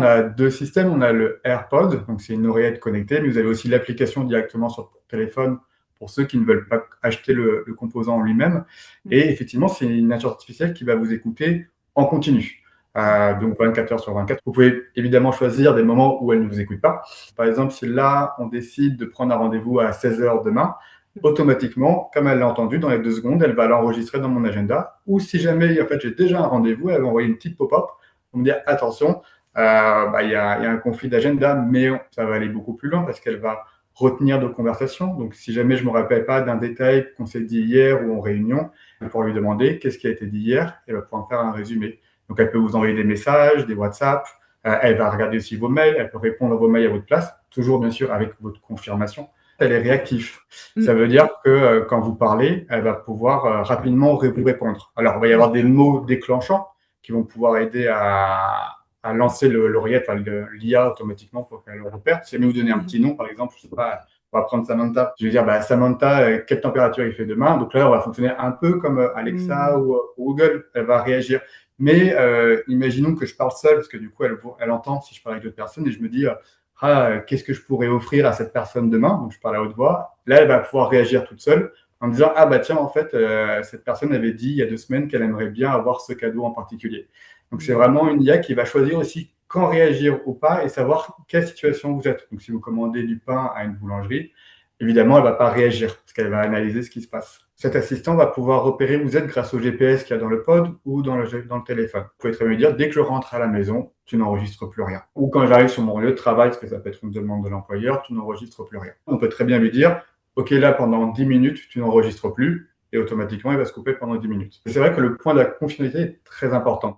a deux systèmes. On a le AirPod, donc c'est une oreillette connectée, mais vous avez aussi l'application directement sur le téléphone pour ceux qui ne veulent pas acheter le composant en lui-même. Et effectivement, c'est une intelligence artificielle qui va vous écouter en continu. Donc 24 heures sur 24. Vous pouvez évidemment choisir des moments où elle ne vous écoute pas. Par exemple, si là, on décide de prendre un rendez-vous à 16 heures demain, automatiquement, comme elle l'a entendu, dans les 2 secondes, elle va l'enregistrer dans mon agenda. Ou si jamais, en fait, j'ai déjà un rendez-vous, elle va envoyer une petite pop-up pour me dire attention, il y a un conflit d'agenda, mais ça va aller beaucoup plus loin parce qu'elle va retenir nos conversations. Donc, si jamais je ne me rappelle pas d'un détail qu'on s'est dit hier ou en réunion, je vais pouvoir lui demander qu'est-ce qui a été dit hier et elle va pouvoir me faire un résumé. Donc, elle peut vous envoyer des messages, des WhatsApp, elle va regarder aussi vos mails, elle peut répondre à vos mails à votre place, toujours bien sûr avec votre confirmation. Elle est réactive. Ça veut dire que quand vous parlez, elle va pouvoir rapidement vous répondre. Alors, il va y avoir des mots déclenchants qui vont pouvoir aider à lancer l'oreillette, enfin, l'IA automatiquement pour qu'elle le repère. Si jamais vous donnez un petit nom, par exemple, je ne sais pas, on va prendre Samantha. Je vais dire, Samantha, quelle température il fait demain? Donc là, on va fonctionner un peu comme Alexa ou Google. Elle va réagir. Mais imaginons que je parle seul, parce que du coup, elle entend si je parle avec d'autres personnes, et je me dis, qu'est-ce que je pourrais offrir à cette personne demain? Donc, je parle à haute voix. Là, elle va pouvoir réagir toute seule en me disant, tiens, en fait, cette personne avait dit il y a 2 semaines qu'elle aimerait bien avoir ce cadeau en particulier. Donc, c'est vraiment une IA qui va choisir aussi quand réagir ou pas et savoir quelle situation vous êtes. Donc, si vous commandez du pain à une boulangerie, évidemment, elle ne va pas réagir parce qu'elle va analyser ce qui se passe. Cet assistant va pouvoir repérer où vous êtes grâce au GPS qu'il y a dans le pod ou dans le téléphone. Vous pouvez très bien dire, dès que je rentre à la maison, tu n'enregistres plus rien. Ou quand j'arrive sur mon lieu de travail, parce que ça peut être une demande de l'employeur, tu n'enregistres plus rien. On peut très bien lui dire, OK, là, pendant 10 minutes, tu n'enregistres plus, et automatiquement, il va se couper pendant 10 minutes. Et c'est vrai que le point de la confidentialité est très important.